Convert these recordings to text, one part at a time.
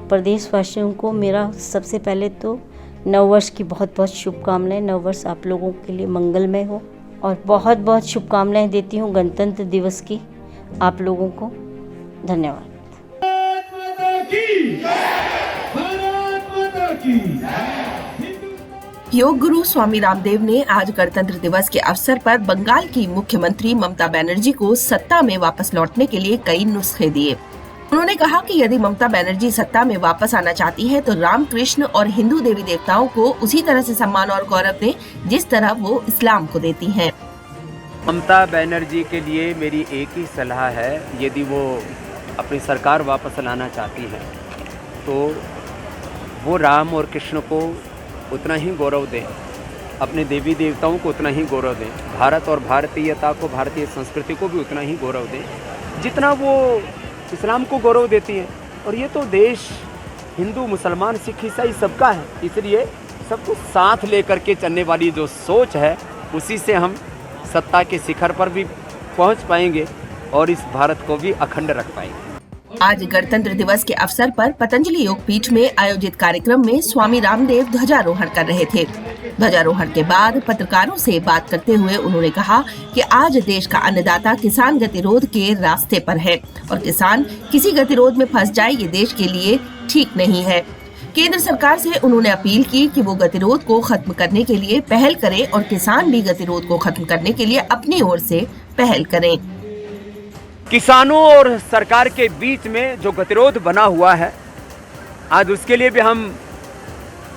प्रदेशवासियों को मेरा सबसे पहले तो नववर्ष की बहुत बहुत शुभकामनाएं। नववर्ष आप लोगों के लिए मंगलमय हो और बहुत बहुत शुभकामनाएं देती हूँ गणतंत्र दिवस की आप लोगों को। धन्यवाद। योग गुरु स्वामी रामदेव ने आज गणतंत्र दिवस के अवसर पर बंगाल की मुख्यमंत्री ममता बनर्जी को सत्ता में वापस लौटने के लिए कई नुस्खे दिए। उन्होंने कहा कि यदि ममता बनर्जी सत्ता में वापस आना चाहती है तो रामकृष्ण और हिंदू देवी देवताओं को उसी तरह से सम्मान और गौरव दें जिस तरह वो इस्लाम को देती हैं। ममता बनर्जी के लिए मेरी एक ही सलाह है, यदि वो अपनी सरकार वापस लाना चाहती है तो वो राम और कृष्ण को उतना ही गौरव दें, अपने देवी देवताओं को उतना ही गौरव दें, भारत और भारतीयता को, भारतीय संस्कृति को भी उतना ही गौरव दें जितना वो इस्लाम को गौरव देती हैं। और ये तो देश हिंदू मुसलमान सिख ईसाई सबका है, इसलिए सबको साथ लेकर के चलने वाली जो सोच है उसी से हम सत्ता के शिखर पर भी पहुंच पाएंगे और इस भारत को भी अखंड रख पाएंगे। आज गणतंत्र दिवस के अवसर पर पतंजलि योग पीठ में आयोजित कार्यक्रम में स्वामी रामदेव ध्वजारोहण कर रहे थे। ध्वजारोहण के बाद पत्रकारों से बात करते हुए उन्होंने कहा कि आज देश का अन्नदाता किसान गतिरोध के रास्ते पर है और किसान किसी गतिरोध में फंस जाए ये देश के लिए ठीक नहीं है। केंद्र सरकार से उन्होंने अपील की कि वो गतिरोध को खत्म करने के लिए पहल करें और किसान भी गतिरोध को खत्म करने के लिए अपनी ओर से पहल करें। किसानों और सरकार के बीच में जो गतिरोध बना हुआ है, आज उसके लिए भी हम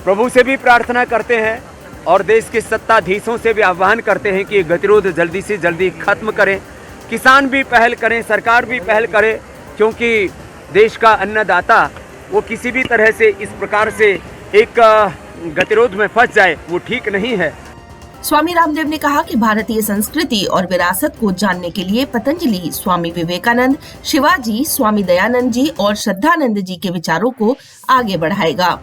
प्रभु से भी प्रार्थना करते हैं और देश के सत्ताधीशों से भी आह्वान करते हैं कि ये गतिरोध जल्दी से जल्दी खत्म करें। किसान भी पहल करें, सरकार भी पहल करे, क्योंकि देश का अन्नदाता वो किसी भी तरह से इस प्रकार से एक गतिरोध में फंस जाए वो ठीक नहीं है। स्वामी रामदेव ने कहा कि भारतीय संस्कृति और विरासत को जानने के लिए पतंजलि स्वामी विवेकानंद, शिवाजी, स्वामी दयानंद जी और श्रद्धानंद जी के विचारों को आगे बढ़ाएगा।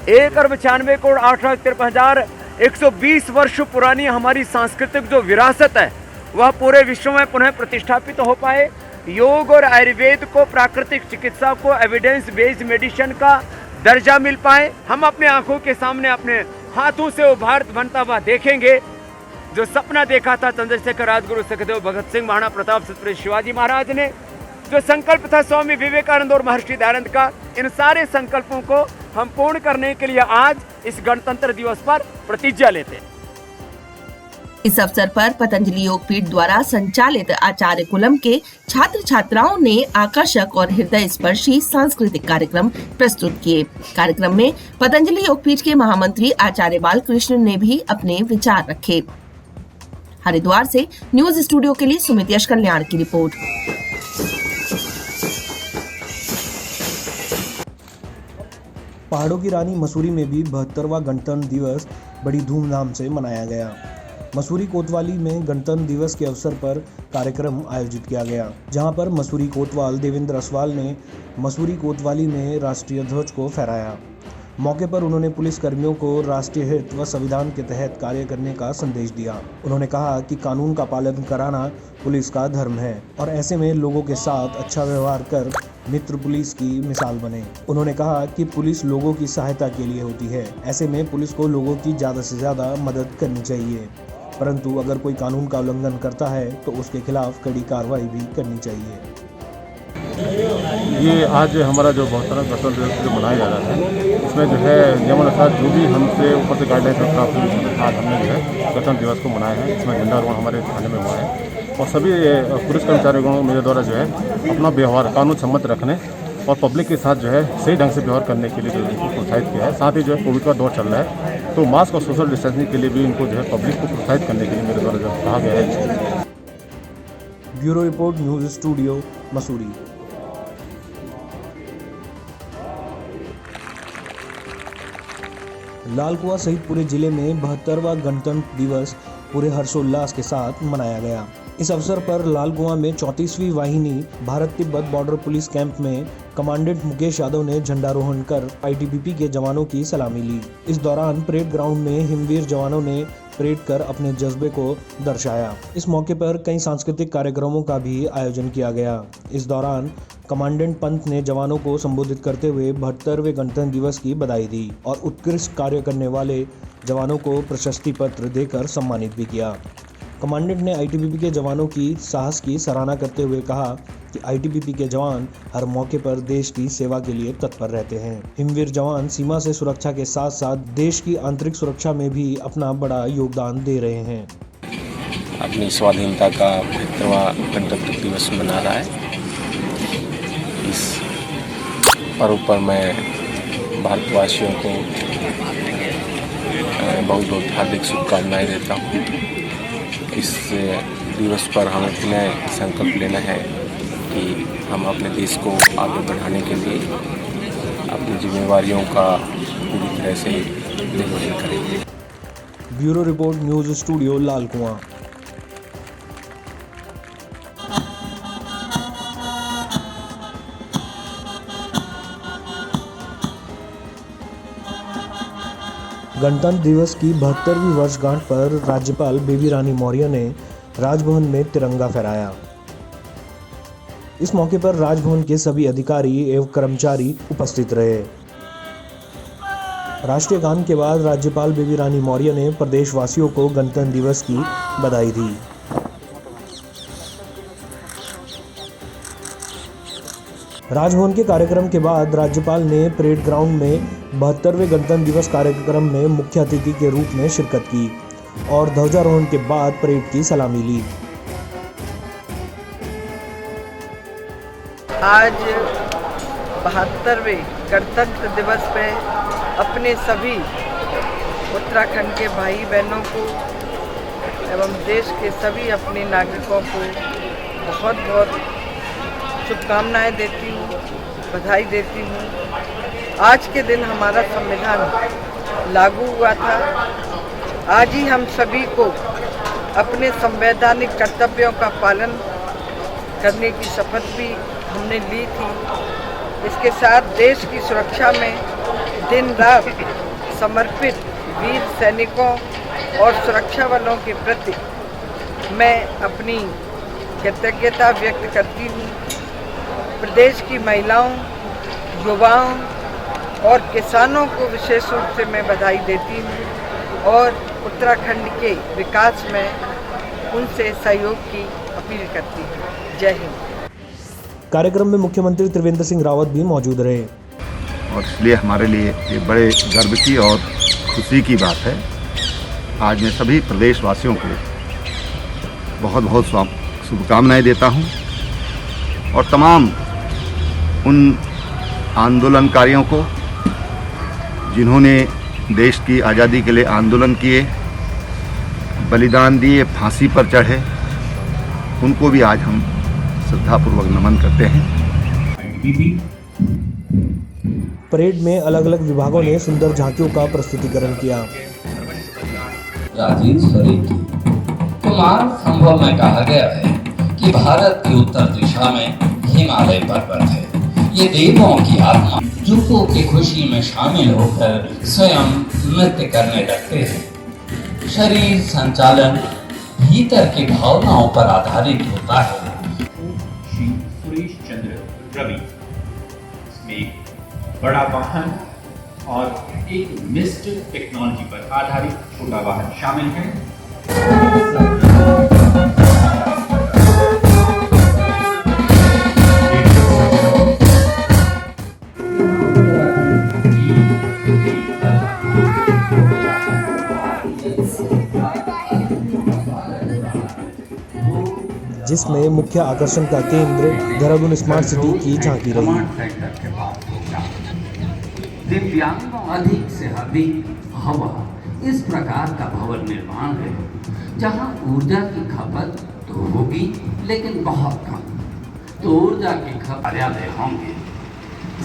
1,8,53,120 वर्ष पुरानी हमारी सांस्कृतिक जो विरासत है वह पूरे विश्व में पुनः प्रतिष्ठापित हो पाए। योग और आयुर्वेद को, प्राकृतिक चिकित्सा को एविडेंस बेस्ड मेडिसिन का दर्जा मिल पाए। हम अपने आंखों के सामने अपने हाथों से वो भारत बनता हुआ देखेंगे जो सपना देखा था चंद्रशेखर, राजगुरु, सुखदेव, भगत सिंह, महाराणा प्रताप, छत्रपति शिवाजी महाराज ने, जो संकल्प था स्वामी विवेकानंद और महर्षि दयानंद का, इन सारे संकल्पों को हम पूर्ण करने के लिए आज इस गणतंत्र दिवस पर प्रतिज्ञा लेते हैं। इस अवसर पर पतंजलि योग पीठ द्वारा संचालित आचार्य कुलम के छात्र छात्राओं ने आकर्षक और हृदय स्पर्शी सांस्कृतिक कार्यक्रम प्रस्तुत किए। कार्यक्रम में पतंजलि योग पीठ के महामंत्री आचार्य बालकृष्ण ने भी अपने विचार रखे। हरिद्वार से न्यूज स्टूडियो के लिए सुमित यश कल्याण की रिपोर्ट। पहाड़ों की रानी मसूरी में भी 72वां गणतंत्र दिवस बड़ी धूमधाम से मनाया गया। मसूरी कोतवाली में गणतंत्र दिवस के अवसर पर कार्यक्रम आयोजित किया गया, जहां पर मसूरी कोतवाल देवेंद्र असवाल ने मसूरी कोतवाली में राष्ट्रीय ध्वज को फहराया। मौके पर उन्होंने पुलिस कर्मियों को राष्ट्रीय हित व संविधान के तहत कार्य करने का संदेश दिया। उन्होंने कहा कि कानून का पालन कराना पुलिस का धर्म है और ऐसे में लोगों के साथ अच्छा व्यवहार कर मित्र पुलिस की मिसाल बने। उन्होंने कहा कि पुलिस लोगों की सहायता के लिए होती है, ऐसे में पुलिस को लोगों की ज़्यादा से ज़्यादा मदद करनी चाहिए, परंतु अगर कोई कानून का उल्लंघन करता है तो उसके खिलाफ कड़ी कार्रवाई भी करनी चाहिए। ये आज हमारा जो 72वां गणतंत्र दिवस जो मनाया जा रहा है, इसमें जो है नियमानुसार जो भी हमसे ऊपर से गाइडलाइन प्राप्त हुई, आज हमने जो है गणतंत्र दिवस को मनाया है। इसमें झंडारोहण हमारे थाने में हुआ है और सभी पुलिस कर्मचारियों मेरे द्वारा जो है अपना व्यवहार कानून सम्मत रखने और पब्लिक के साथ जो है सही ढंग से व्यवहार करने के लिए जो इनको प्रोत्साहित किया है। साथ ही जो है कोविड का दौर चल रहा है तो मास्क और सोशल डिस्टेंसिंग के लिए भी इनको जो है पब्लिक को प्रोत्साहित करने के लिए मेरे द्वारा जो कहा गया है। Bureau report, news studio, Mussoorie. Lal Kuan सहित पूरे जिले में 72वां गणतंत्र दिवस पूरे हर्षोल्लास के साथ मनाया गया। इस अवसर पर लाल कुआं में 34वीं वाहिनी Bharat Tibet border police camp में कमांडेंट मुकेश यादव ने झंडारोहण कर आईटीबीपी के जवानों की सलामी ली। इस दौरान परेड ग्राउंड में हिमवीर जवानों ने परेड कर अपने जज्बे को दर्शाया। इस मौके पर कई सांस्कृतिक कार्यक्रमों का भी आयोजन किया गया। इस दौरान कमांडेंट पंत ने जवानों को संबोधित करते हुए 72वें गणतंत्र दिवस की बधाई दी और उत्कृष्ट कार्य करने वाले जवानों को प्रशस्ति पत्र देकर सम्मानित भी किया। कमांडेंट ने आईटीबीपी के जवानों की साहस की सराहना करते हुए कहा कि आईटीबीपी के जवान हर मौके पर देश की सेवा के लिए तत्पर रहते हैं। हिमवीर जवान सीमा से सुरक्षा के साथ साथ देश की आंतरिक सुरक्षा में भी अपना बड़ा योगदान दे रहे हैं। अपनी स्वाधीनता का 75वां गणतंत्र दिवस मना रहा है। इस पर्व पर मैं भारतवासियों को बहुत बहुत हार्दिक शुभकामनाएं देता हूँ। इस दिवस पर हमें पुनः संकल्प लेना है कि हम अपने देश को आगे बढ़ाने के लिए अपनी जिम्मेवारियों का पूरी तरह से निर्वहन करेंगे। ब्यूरो रिपोर्ट, न्यूज़ स्टूडियो, लाल कुआं। गणतंत्र दिवस की 72वीं वर्षगांठ पर राज्यपाल बेबी रानी मौर्य ने राजभवन में तिरंगा फहराया। इस मौके पर राजभवन के सभी अधिकारी एवं कर्मचारी उपस्थित रहे। राष्ट्रीय गान के बाद राज्यपाल बेबी रानी मौर्य ने प्रदेशवासियों को गणतंत्र दिवस की बधाई दी। राजभवन के कार्यक्रम के बाद राज्यपाल ने परेड ग्राउंड में 72वें गणतंत्र दिवस कार्यक्रम में मुख्य अतिथि के रूप में शिरकत की और ध्वजारोहण के बाद परेड की सलामी ली। आज 72वें गणतंत्र दिवस पे अपने सभी उत्तराखंड के भाई बहनों को एवं देश के सभी अपने नागरिकों को बहुत बहुत शुभकामनाएं देती हूँ, बधाई देती हूँ। आज के दिन हमारा संविधान लागू हुआ था। आज ही हम सभी को अपने संवैधानिक कर्तव्यों का पालन करने की शपथ भी हमने ली थी। इसके साथ देश की सुरक्षा में दिन रात समर्पित वीर सैनिकों और सुरक्षा बलों के प्रति मैं अपनी कृतज्ञता व्यक्त करती हूँ। प्रदेश की महिलाओं, युवाओं और किसानों को विशेष रूप से मैं बधाई देती हूँ और उत्तराखंड के विकास में उनसे सहयोग की अपील करती हूँ। जय हिंद। कार्यक्रम में मुख्यमंत्री त्रिवेंद्र सिंह रावत भी मौजूद रहे और इसलिए हमारे लिए ये बड़े गर्व की और खुशी की बात है। आज मैं सभी प्रदेशवासियों को बहुत बहुत शुभकामनाएं देता हूँ और तमाम उन आंदोलनकारियों को जिन्होंने देश की आज़ादी के लिए आंदोलन किए, बलिदान दिए, फांसी पर चढ़े, उनको भी आज हम श्रद्धापूर्वक नमन करते हैं। परेड में अलग अलग विभागों ने सुंदर झांकियों का प्रस्तुतिकरण किया। राजेश स्वरूप की कुमार संभव में कहा गया है कि भारत की उत्तर दिशा में हिमालय पर्वत है। ये देवों की आत्मा जुटों की खुशी में शामिल होकर स्वयं नृत्य करने लगते हैं। शरीर संचालन भीतर की भावनाओं पर आधारित होता है। श्री सुरेश चंद्र रवि इसमें एक बड़ा वाहन और एक मिस्ट टेक्नोलॉजी पर आधारित छोटा वाहन शामिल है। जिसमें मुख्य आकर्षण का केंद्र देहरादून स्मार्ट सिटी की झांकी रही। दिव्यांगों अधिक से अधिक हवा इस प्रकार का भवन निर्माण है जहां ऊर्जा की खपत तो होगी लेकिन बहुत कम। तो ऊर्जा की खपत कार्यालय होंगे,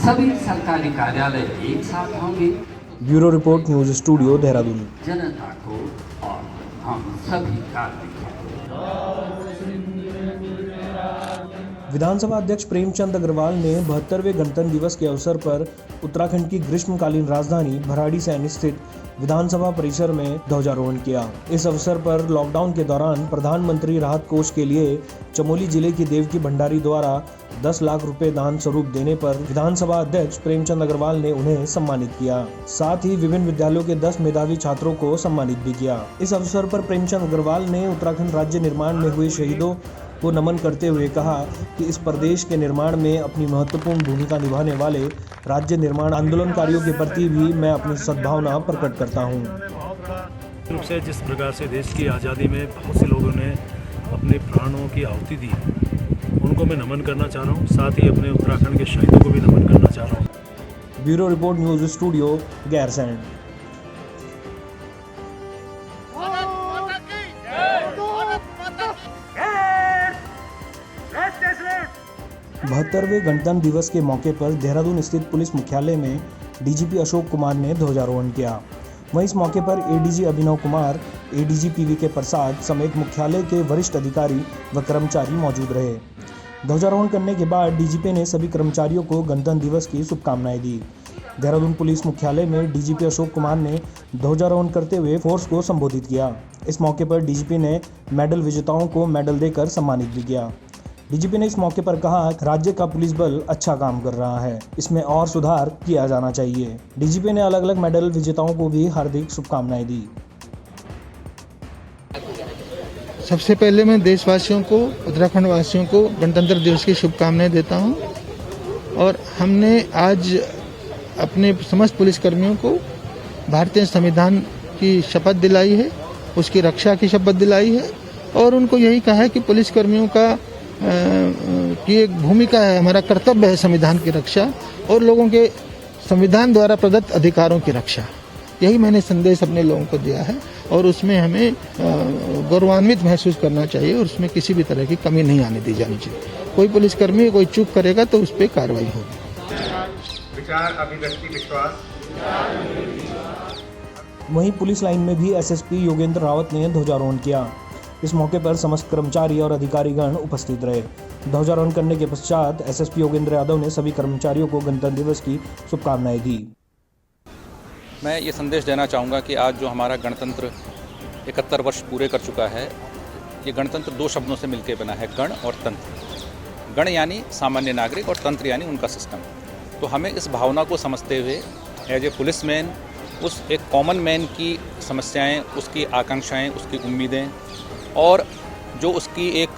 सभी सरकारी कार्यालय एक साथ होंगे। Bureau report, news studio, Dehradun. जनता को और हम सभी कार्मिकों को विधानसभा अध्यक्ष प्रेमचंद अग्रवाल ने 72वें गणतंत्र दिवस के अवसर पर उत्तराखंड की ग्रीष्मकालीन राजधानी भराड़ीसैंण स्थित विधानसभा परिसर में ध्वजारोहण किया। इस अवसर पर लॉकडाउन के दौरान प्रधानमंत्री राहत कोष के लिए चमोली जिले की देवकी भंडारी द्वारा 10 लाख रुपए दान स्वरूप देने पर विधानसभा अध्यक्ष प्रेमचंद अग्रवाल ने उन्हें सम्मानित किया। साथ ही विभिन्न विद्यालयों के 10 मेधावी छात्रों को सम्मानित भी किया। इस अवसर पर प्रेमचंद अग्रवाल ने उत्तराखंड राज्य निर्माण में हुए शहीदों को नमन करते हुए कहा कि इस प्रदेश के निर्माण में अपनी महत्वपूर्ण भूमिका निभाने वाले राज्य निर्माण आंदोलनकारियों के प्रति भी मैं अपनी सद्भावना प्रकट करता हूं। रूप से जिस प्रकार से देश की आज़ादी में बहुत से लोगों ने अपने प्राणों की आहुति दी, उनको मैं नमन करना चाह रहा हूं। साथ ही अपने उत्तराखंड के शहीदों को भी नमन करना चाह रहा हूं। Bureau report, news studio, Gairsain. 72वें गणतंत्र दिवस के मौके पर देहरादून स्थित पुलिस मुख्यालय में डीजीपी अशोक कुमार ने ध्वजारोहण किया। वहीं इस मौके पर एडीजी अभिनव कुमार, एडीजी पीवीके प्रसाद समेत मुख्यालय के वरिष्ठ अधिकारी व कर्मचारी मौजूद रहे। ध्वजारोहण करने के बाद डीजीपी ने सभी कर्मचारियों को गणतंत्र दिवस की शुभकामनाएं दी। देहरादून पुलिस मुख्यालय में डीजीपी अशोक कुमार ने ध्वजारोहण करते हुए फोर्स को संबोधित किया। इस मौके पर डीजीपी ने मेडल विजेताओं को मेडल देकर सम्मानित भी किया। डीजीपी ने इस मौके पर कहा, राज्य का पुलिस बल अच्छा काम कर रहा है, इसमें और सुधार किया जाना चाहिए। डीजीपी ने अलग अलग मेडल विजेताओं को भी हार्दिक शुभकामनाएं दी। सबसे पहले मैं देशवासियों को, उत्तराखंड वासियों को गणतंत्र दिवस की शुभकामनाएं देता हूं। और हमने आज अपने समस्त पुलिसकर्मियों को भारतीय संविधान की शपथ दिलाई है, उसकी रक्षा की शपथ दिलाई है और उनको यही कहा है कि पुलिसकर्मियों की एक भूमिका है, हमारा कर्तव्य है संविधान की रक्षा और लोगों के संविधान द्वारा प्रदत्त अधिकारों की रक्षा। यही मैंने संदेश अपने लोगों को दिया है और उसमें हमें गौरवान्वित महसूस करना चाहिए और उसमें किसी भी तरह की कमी नहीं आने दी जानी चाहिए। कोई पुलिसकर्मी कोई चूक करेगा तो उस पर कार्रवाई होगी। विचार, अभिव्यक्ति, विश्वास। वहीं पुलिस लाइन में भी एसएसपी योगेंद्र रावत ने ध्वजारोहण किया। इस मौके पर समस्त कर्मचारी और अधिकारीगण उपस्थित रहे। ध्वजारोहण करने के पश्चात एसएसपी योगेंद्र यादव ने सभी कर्मचारियों को गणतंत्र दिवस की शुभकामनाएं दी। मैं ये संदेश देना चाहूँगा कि आज जो हमारा गणतंत्र 71 वर्ष पूरे कर चुका है, ये गणतंत्र 2 शब्दों से मिलकर बना है, गण और तंत्र। गण यानी सामान्य नागरिक और तंत्र यानी उनका सिस्टम। तो हमें इस भावना को समझते हुए एज ए पुलिसमैन उस एक कॉमन मैन की समस्याएं, उसकी आकांक्षाएं, उसकी उम्मीदें और जो उसकी एक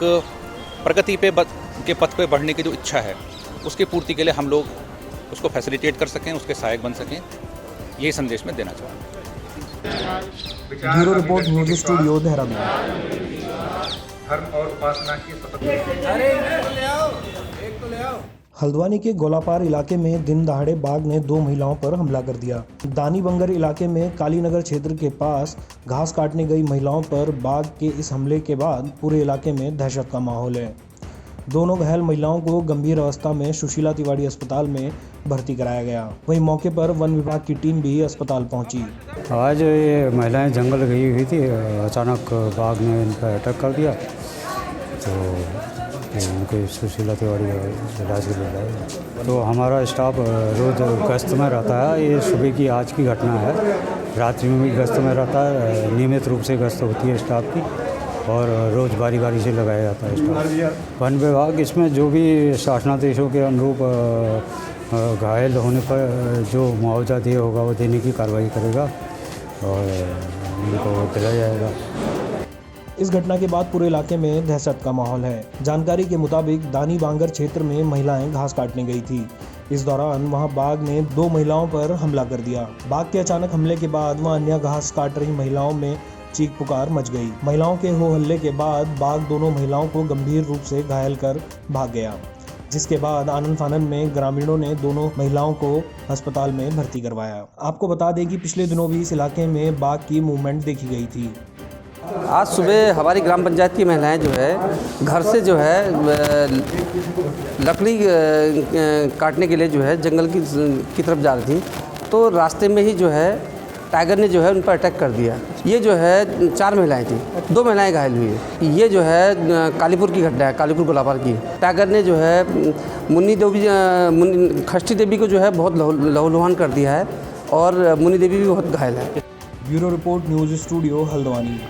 प्रगति के पथ पे बढ़ने की जो इच्छा है, उसकी पूर्ति के लिए हम लोग उसको फैसिलिटेट कर सकें, उसके सहायक बन सकें, यही संदेश मैं देना चाहूँगा। Bureau report, news studio, Dehradun. धर्म और उपासना की हल्द्वानी के गोलापार इलाके में दिन दहाड़े बाघ ने 2 महिलाओं पर हमला कर दिया। दानी बंगर इलाके में कालीनगर क्षेत्र के पास घास काटने गई महिलाओं पर बाघ के इस हमले के बाद पूरे इलाके में दहशत का माहौल है। दोनों घायल महिलाओं को गंभीर अवस्था में सुशीला तिवारी अस्पताल में भर्ती कराया गया। वहीं मौके पर वन विभाग की टीम भी अस्पताल पहुंची। आज ये महिलाएं जंगल गई हुई थी, अचानक बाघ ने इन पर अटैक कर दिया तो उनके सुशीला तिवारी इलाज के लिए। तो हमारा स्टाफ रोज़ गश्त में रहता है। ये सुबह की आज की घटना है, रात्रि में भी गश्त में रहता है। नियमित रूप से गश्त होती है स्टाफ की और रोज़ बारी बारी से लगाया जाता है स्टाफ। वन विभाग इसमें जो भी शासनादेशों के अनुरूप घायल होने पर जो मुआवजा दिया होगा वो देने की कार्रवाई करेगा और उनको दिलाया जाएगा। इस घटना के बाद पूरे इलाके में दहशत का माहौल है। जानकारी के मुताबिक दानी बांगर क्षेत्र में महिलाएं घास काटने गई थी। इस दौरान वहां बाघ ने 2 महिलाओं पर हमला कर दिया। बाघ के अचानक हमले के बाद वहां अन्य घास काट रही महिलाओं में चीख पुकार मच गई। महिलाओं के हो हल्ले के बाद बाघ दोनों महिलाओं को गंभीर रूप से घायल कर भाग गया, जिसके बाद आनन फानन में ग्रामीणों ने दोनों महिलाओं को अस्पताल में भर्ती करवाया। आपको बता दें कि पिछले दिनों भी इस इलाके में बाघ की मूवमेंट देखी गई थी। आज सुबह हमारी ग्राम पंचायत की महिलाएं जो है घर से जो है लकड़ी काटने के लिए जो है जंगल की तरफ जा रही थी। तो रास्ते में ही जो है टाइगर ने जो है उन पर अटैक कर दिया। ये जो है 4 महिलाएं थी, 2 महिलाएं घायल हुई। ये जो है कालीपुर की घटना है, कालीपुर गोलापार की। टाइगर ने जो है खष्टी देवी को जो है बहुत लहूलुहान कर दिया है और मुन्नी देवी भी बहुत घायल है। Bureau report, news studio, Haldwani.